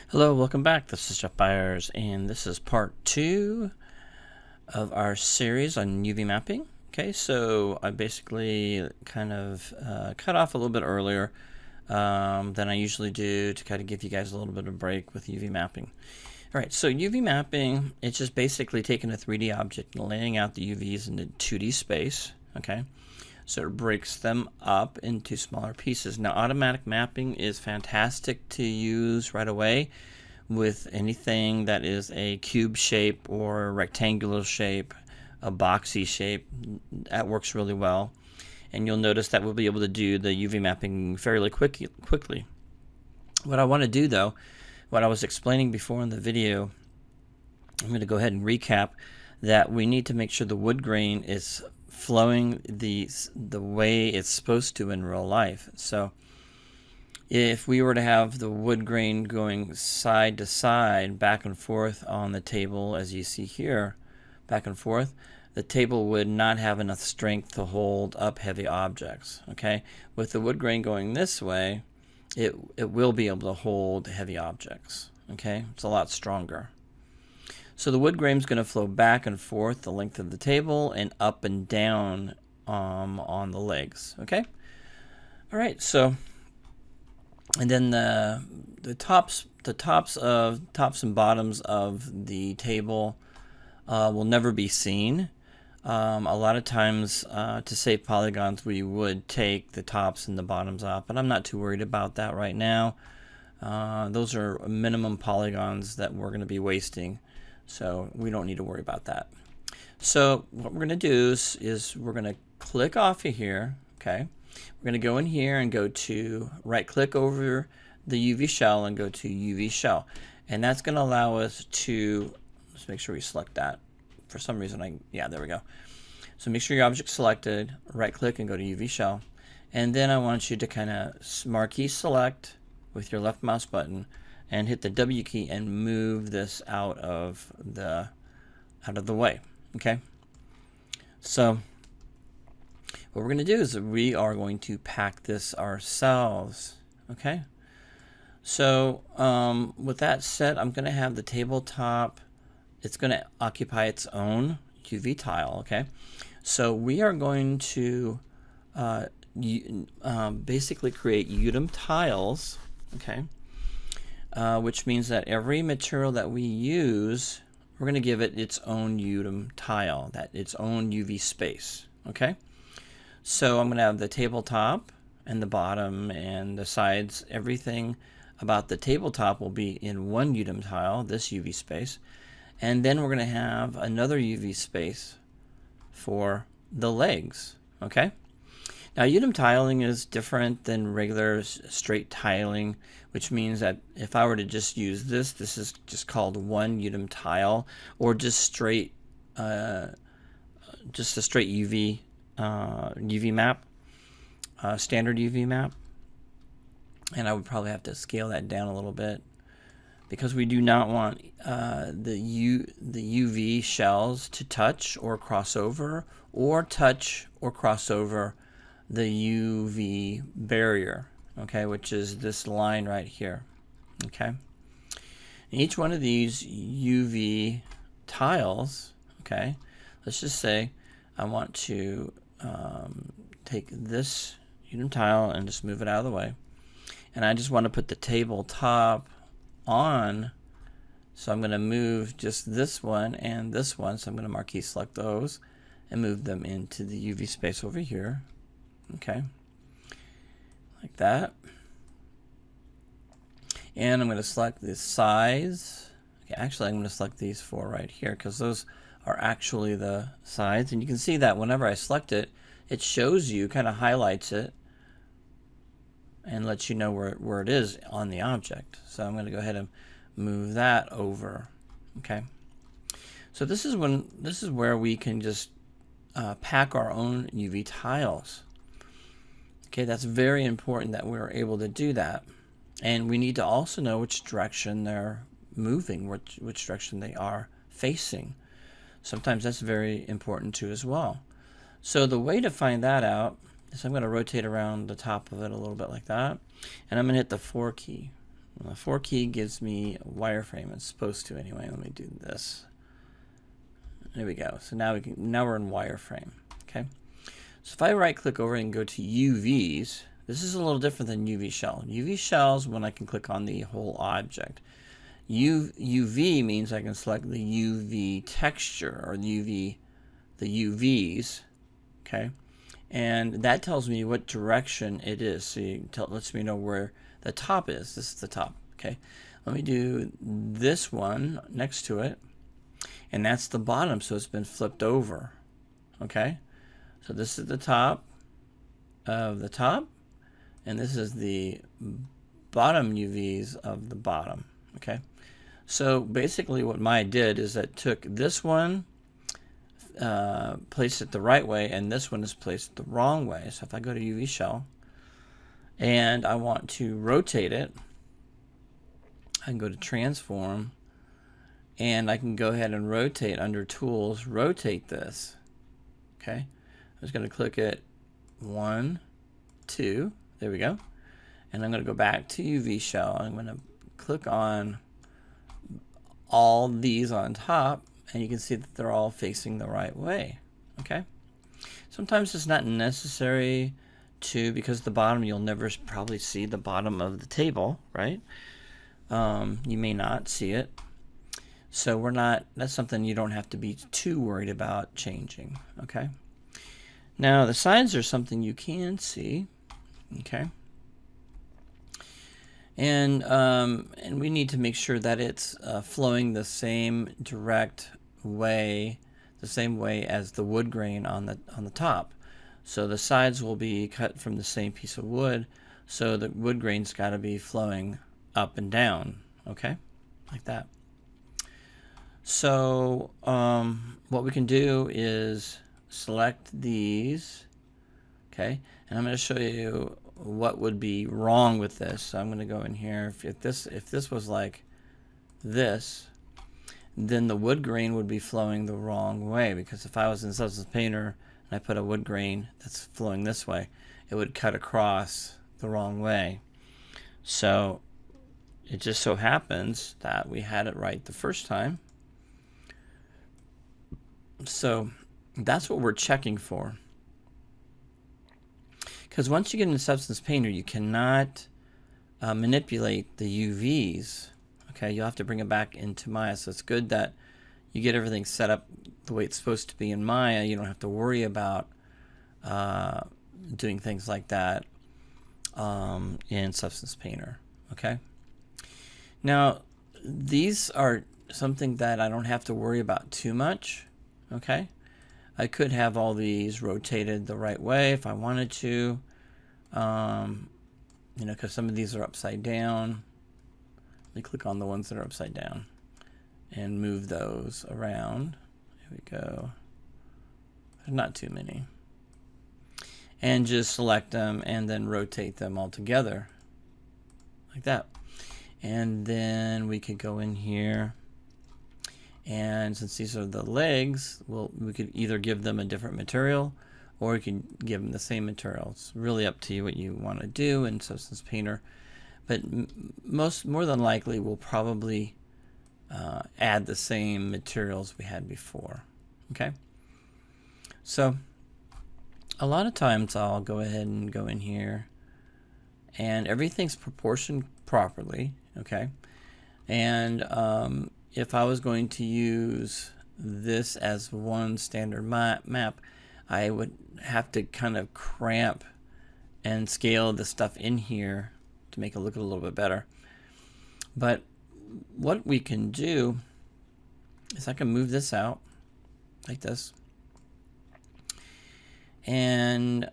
Hello, welcome back. This is Jeff Byers, and this is part 2 of our series on UV mapping. Okay, so I basically kind of cut off a little bit earlier than I usually do to kind of give you guys a little bit of a break with UV mapping. All right, so UV mapping, it's just basically taking a 3D object and laying out the UVs into 2D space. Okay, so it breaks them up into smaller pieces. Now, automatic mapping is fantastic to use right away with anything that is a cube shape or a rectangular shape, a boxy shape. That works really well. And you'll notice that we'll be able to do the UV mapping fairly quickly. What I want to do though, what I was explaining before in the video, I'm going to go ahead and recap that we need to make sure the wood grain is flowing the way it's supposed to in real life. So if we were to have the wood grain going side to side, back and forth on the table, as you see here, back and forth, the table would not have enough strength to hold up heavy objects. Okay, with the wood grain going this way, it will be able to hold heavy objects. Okay, it's a lot stronger. So the wood grain is going to flow back and forth the length of the table and up and down on the legs. Okay, all right, so. And then the tops and bottoms of the table will never be seen. A lot of times, to save polygons, we would take the tops and the bottoms off, but I'm not too worried about that right now. Those are minimum polygons that we're going to be wasting, so we don't need to worry about that. So what we're going to do is we're going to click off of here. Okay. We're going to go in here and go to right click over the UV shell and go to UV shell. And that's going to allow us to, let's make sure we select that. For some reason, yeah, there we go. So make sure your object's selected, right click and go to UV shell. And then I want you to kind of marquee select with your left mouse button and hit the W key and move this out of the way. Okay. So what we're going to do is we are going to pack this ourselves. Okay. So with that said, I'm going to have the tabletop. It's going to occupy its own UV tile. Okay. So we are going to basically create UDIM tiles. Okay. Which means that every material that we use, we're going to give it its own UDIM tile, its own UV space. Okay. So I'm going to have the tabletop and the bottom and the sides. Everything about the tabletop will be in one UDIM tile, this UV space. And then we're going to have another UV space for the legs. Okay. Now UDIM tiling is different than regular straight tiling, which means that if I were to just use this is just called one UDIM tile, or just straight, just a straight UV map, standard UV map. And I would probably have to scale that down a little bit because we do not want the UV shells to touch or cross over the UV barrier, okay, which is this line right here. Okay, and each one of these UV tiles, okay, let's just say I want to take this UDIM tile and just move it out of the way, and I just want to put the tabletop on, so I'm going to move just this one and this one, so I'm going to marquee select those and move them into the UV space over here. Okay, like that. And I'm going to select the size. Okay, actually I'm going to select these four right here because those are actually the sides, and you can see that whenever I select it, it shows you, kind of highlights it and lets you know where it is on the object. So I'm going to go ahead and move that over. Okay, so this is where we can just pack our own UV tiles. Okay, that's very important that we're able to do that, and we need to also know which direction they're moving, which direction they are facing. Sometimes that's very important too as well. So the way to find that out is I'm going to rotate around the top of it a little bit like that, and I'm going to hit the 4 key. Well, the 4 key gives me a wireframe. It's supposed to anyway. Let me do this. There we go. So now we're in wireframe. Okay. So if I right click over and go to UVs, this is a little different than UV shell. UV shells when I can click on the whole object. UV means I can select the UV texture or the UVs. Okay. And that tells me what direction it is. So it lets me know where the top is. This is the top. Okay. Let me do this one next to it. And that's the bottom, so it's been flipped over. Okay. So this is the top of the top. And this is the bottom UVs of the bottom. Okay. So basically what Maya did is that took this one, placed it the right way, and this one is placed the wrong way. So if I go to UV shell and I want to rotate it, I can go to transform and I can go ahead and rotate under tools, rotate this. Okay. I'm just going to click it 1, 2, there we go. And I'm going to go back to UV shell. I'm going to click on all these on top, and you can see that they're all facing the right way. Okay. Sometimes it's not necessary to, because the bottom, you'll never probably see the bottom of the table, right? You may not see it. So that's something you don't have to be too worried about changing. Okay. Now the sides are something you can see. Okay. And we need to make sure that it's flowing the same direct way, the same way as the wood grain on the top. So the sides will be cut from the same piece of wood, so the wood grain's got to be flowing up and down. Okay, like that. So what we can do is select these. Okay, and I'm going to show you what would be wrong with this. So I'm going to go in here. If this was like this, then the wood grain would be flowing the wrong way, because if I was in Substance Painter and I put a wood grain that's flowing this way, it would cut across the wrong way. So it just so happens that we had it right the first time. So that's what we're checking for. Because once you get into Substance Painter, you cannot manipulate the UVs. Okay, you'll have to bring it back into Maya. So it's good that you get everything set up the way it's supposed to be in Maya. You don't have to worry about doing things like that in Substance Painter. Okay. Now, these are something that I don't have to worry about too much. Okay. I could have all these rotated the right way if I wanted to, because some of these are upside down. Let me click on the ones that are upside down and move those around. Here we go. There's not too many. And just select them and then rotate them all together like that. And then we could go in here. And since these are the legs, well, we could either give them a different material or we could give them the same material. It's really up to you what you want to do in Substance Painter. But more than likely, we'll probably add the same materials we had before. Okay? So a lot of times I'll go ahead and go in here and everything's proportioned properly. Okay? And if I was going to use this as one standard map, I would have to kind of cramp and scale the stuff in here to make it look a little bit better. But what we can do is I can move this out like this and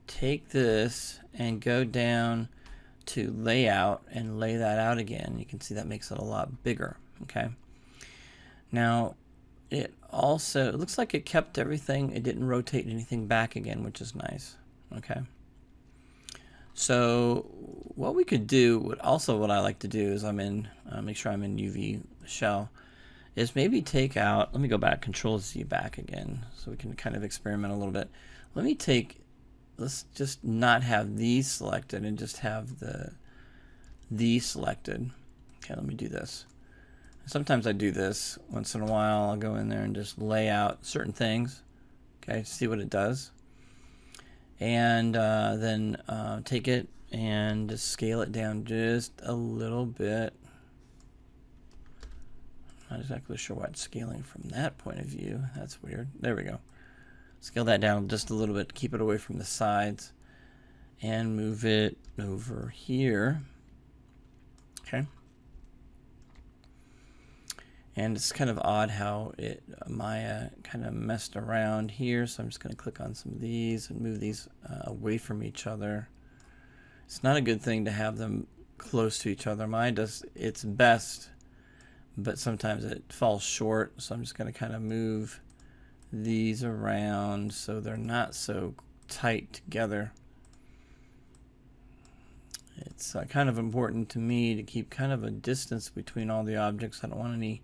take this and go down to layout and lay that out again. You can see that makes it a lot bigger. Okay. Now it looks like it kept everything. It didn't rotate anything back again, which is nice. Okay. So what we could do, what I like to do is make sure I'm in UV shell, is maybe take out, let me go back, Control Z back again, so we can kind of experiment a little bit. Let me take let's just not have these selected and just have these selected. Okay, let me do this. Sometimes I do this once in a while. I'll go in there and just lay out certain things. Okay, see what it does. And then take it and just scale it down just a little bit. Not exactly sure why it's scaling from that point of view. That's weird. There we go. Scale that down just a little bit. Keep it away from the sides. And move it over here. Okay. And it's kind of odd how Maya kind of messed around here. So I'm just going to click on some of these and move these away from each other. It's not a good thing to have them close to each other. Maya does its best, but sometimes it falls short. So I'm just going to kind of move these around so they're not so tight together. It's kind of important to me to keep kind of a distance between all the objects. I don't want any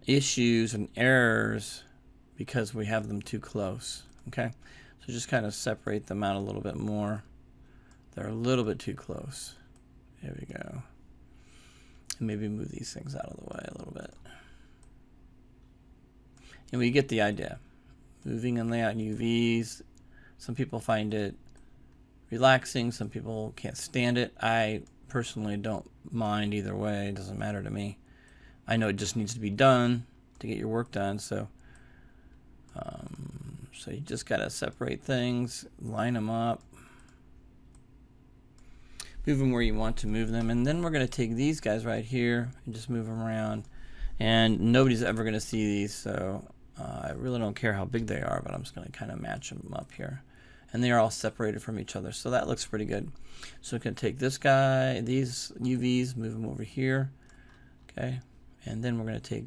issues and errors because we have them too close. Okay, so just kind of separate them out a little bit more. They're a little bit too close. There we go. And maybe move these things out of the way a little bit. And we get the idea. Moving and layout UVs. Some people find it relaxing. Some people can't stand it. I personally don't mind either way. It doesn't matter to me. I know it just needs to be done to get your work done. So you just got to separate things, line them up, move them where you want to move them. And then we're going to take these guys right here and just move them around. And nobody's ever going to see these. So I really don't care how big they are, but I'm just going to kind of match them up here. And they are all separated from each other. So that looks pretty good. So we can take this guy, these UVs, move them over here. Okay. And then we're going to take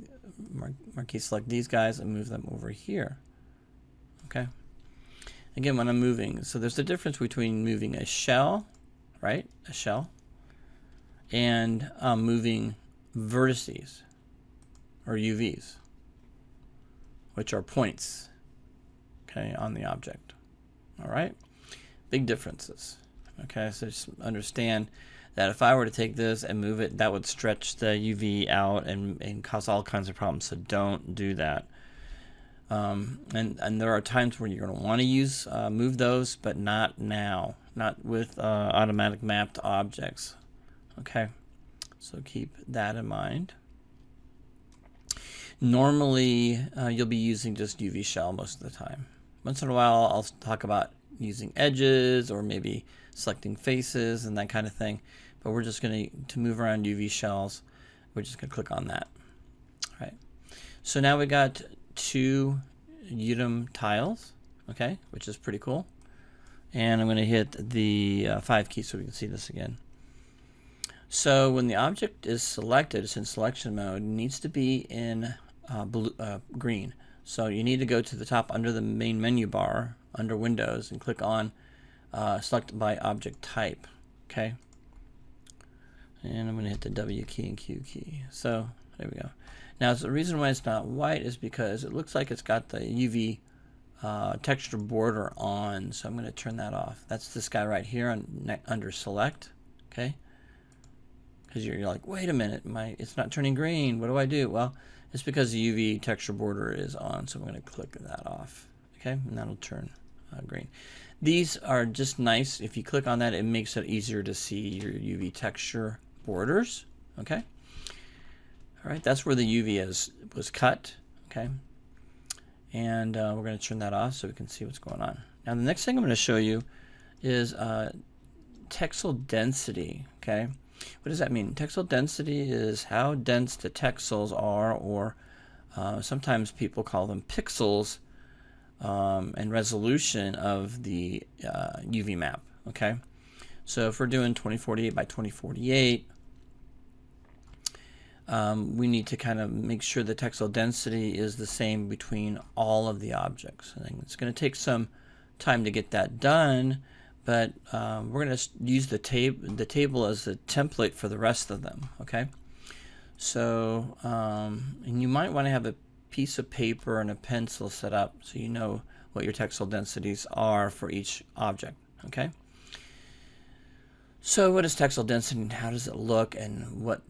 marquee select these guys and move them over here. Okay. Again, when I'm moving, so there's a difference between moving a shell, right? A shell, and moving vertices or UVs, which are points, okay, on the object. All right. Big differences. Okay. So just understand that if I were to take this and move it, that would stretch the UV out and cause all kinds of problems. So don't do that. And there are times where you're going to want to use move those, but not now, not with automatic mapped objects. Okay, so keep that in mind. Normally, you'll be using just UV shell most of the time. Once in a while, I'll talk about using edges or maybe selecting faces and that kind of thing. But we're just going to move around UV shells. We're just going to click on that. All right. So now we got 2 UDIM tiles, okay, which is pretty cool. And I'm going to hit the 5 key so we can see this again. So when the object is selected, it's in selection mode, it needs to be in green. So you need to go to the top under the main menu bar, under Windows, and click on Select by Object Type, okay? And I'm going to hit the W key and Q key. So there we go. Now the reason why it's not white is because it looks like it's got the UV texture border on. So I'm going to turn that off. That's this guy right here under Select. Okay. Because you're like, wait a minute, it's not turning green. What do I do? Well, it's because the UV texture border is on. So I'm going to click that off. Okay, and that'll turn green. These are just nice. If you click on that, it makes it easier to see your UV texture borders. Okay. All right, that's where the UV was cut. Okay. And we're going to turn that off so we can see what's going on. Now the next thing I'm going to show you is texel density. Okay. What does that mean? Texel density is how dense the texels are, or sometimes people call them pixels, and resolution of the UV map. Okay, so if we're doing 2048 by 2048, we need to kind of make sure the texel density is the same between all of the objects. And it's going to take some time to get that done, but we're going to use the table as the template for the rest of them. Okay, so and you might want to have a piece of paper and a pencil set up so you know what your textile densities are for each object. Okay. So what is textile density and how does it look, and what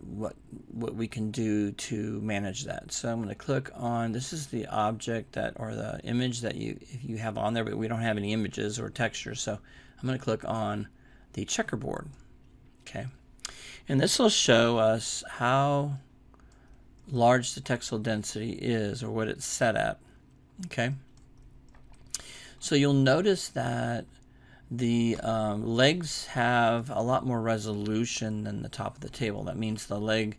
we can do to manage that? So I'm going to click on, this is the object that, or the image that if you have on there, but we don't have any images or textures. So I'm going to click on the checkerboard. Okay. And this will show us how large the textile density is, or what it's set at. Okay. So you'll notice that the legs have a lot more resolution than the top of the table. That means the leg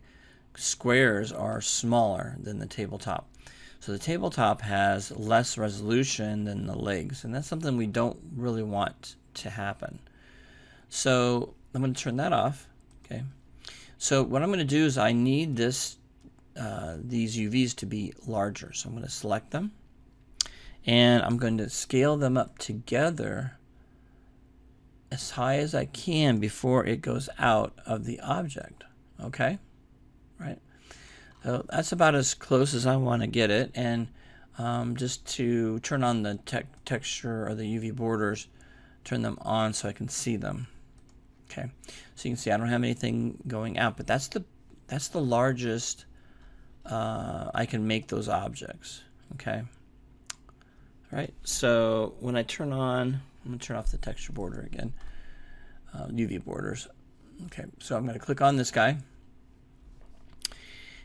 squares are smaller than the tabletop. So the tabletop has less resolution than the legs, and that's something we don't really want to happen. So I'm going to turn that off. Okay. So what I'm going to do is I need these UVs to be larger. So I'm going to select them, and I'm going to scale them up together as high as I can before it goes out of the object. Okay, right? So that's about as close as I want to get it. And just to turn on the texture or the UV borders, turn them on so I can see them. Okay, so you can see I don't have anything going out, but that's the largest I can make those objects. Okay. All right. So when I turn on, I'm going to turn off the texture border again, UV borders. Okay, so I'm going to click on this guy,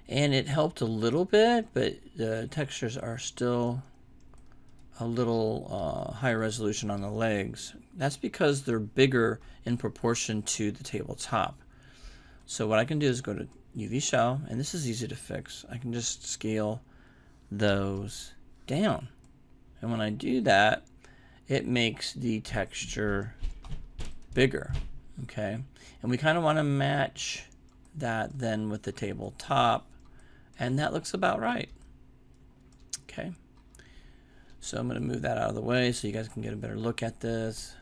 and it helped a little bit, but the textures are still a little higher resolution on the legs. That's because they're bigger in proportion to the tabletop. So what I can do is go to UV shell, and this is easy to fix. I can just scale those down, and when I do that, it makes the texture bigger. Okay, and we kind of want to match that then with the tabletop, and that looks about right. Okay, so I'm going to move that out of the way so you guys can get a better look at this.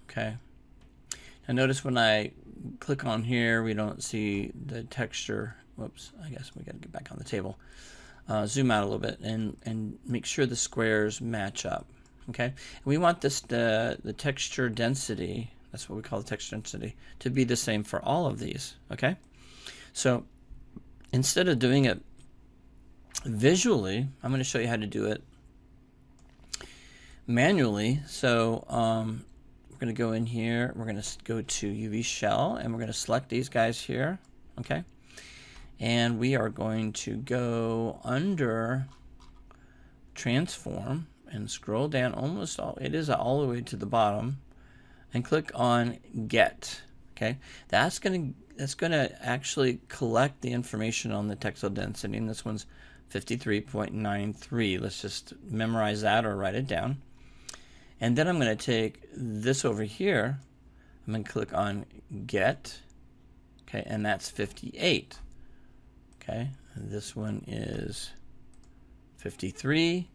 Okay, now notice when I click on here, we don't see the texture. Whoops, I guess we got to get back on the table. Zoom out a little bit and make sure the squares match up. Okay, and we want this the texture density, that's what we call the texture density, to be the same for all of these. Okay, so instead of doing it visually, I'm going to show you how to do it manually. So we're going to go in here, we're going to go to UV shell, and we're going to select these guys here. Okay, and we are going to go under transform and scroll down almost all, it is all the way to the bottom, and click on get. Okay, that's gonna actually collect the information on the textile density, and this one's 53.93. Let's just memorize that or write it down. And then I'm going to take this over here, I'm going to click on get. Okay, and that's 58. Okay, and this one is 53.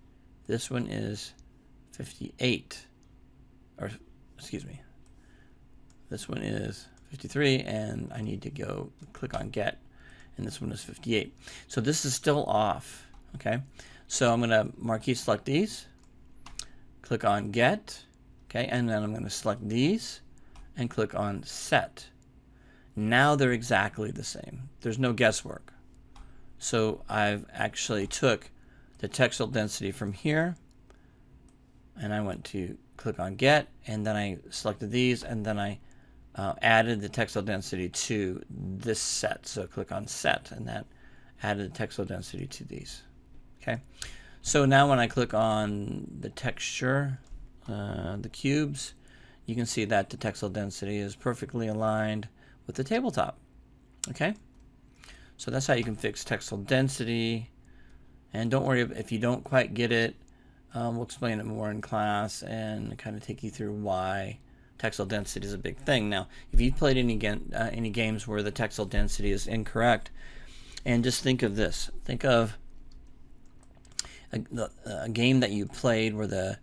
This one is 58, or excuse me, this one is 53, and I need to go click on get, and this one is 58. So this is still off. Okay, so I'm going to marquee select these, click on get, okay, and then I'm going to select these and click on set. Now they're exactly the same. There's no guesswork. So I've actually took the textile density from here, and I went to click on get, and then I selected these, and then I added the textile density to this set. So click on set, and that added the textile density to these. Okay, so now when I click on the texture, the cubes, you can see that the textile density is perfectly aligned with the tabletop. Okay, so that's how you can fix textile density. And don't worry if you don't quite get it. We'll explain it more in class and kind of take you through why textile density is a big thing. Now, if you've played any games where the textile density is incorrect, and just think of this. Think of a game that you played where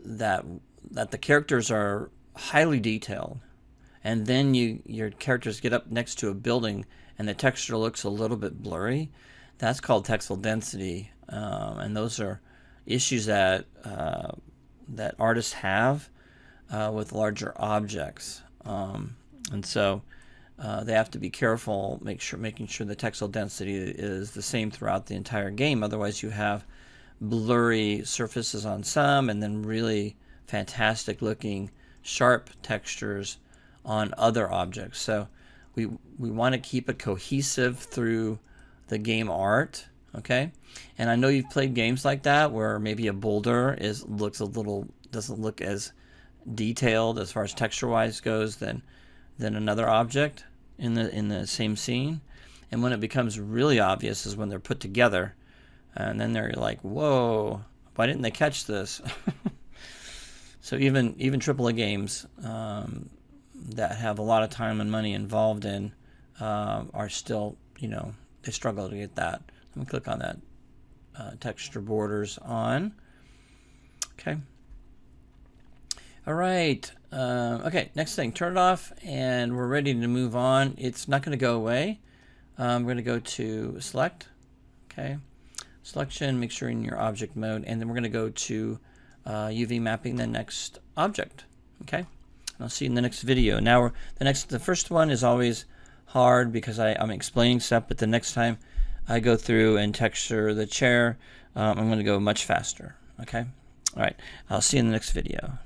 that the characters are highly detailed, and then your characters get up next to a building and the texture looks a little bit blurry. That's called textile density, and those are issues that that artists have with larger objects, and so they have to be careful, making sure the textile density is the same throughout the entire game. Otherwise, you have blurry surfaces on some, and then really fantastic looking sharp textures on other objects. So we want to keep it cohesive through the game art. Okay, and I know you've played games like that where maybe a boulder doesn't look as detailed as far as texture wise goes than another object in the same scene. And when it becomes really obvious is when they're put together, and then they're like, whoa, why didn't they catch this? So even AAA games that have a lot of time and money involved in are still, they struggle to get that. Let me click on that texture borders on. Okay. All right. Okay, next thing, turn it off, and we're ready to move on. It's not going to go away. I'm going to go to select. Okay. Selection, make sure you're in your object mode, and then we're going to go to UV mapping the next object. Okay. And I'll see you in the next video. Now, the first one is always hard because I'm explaining stuff, but the next time I go through and texture the chair, I'm going to go much faster. Okay. All right. I'll see you in the next video.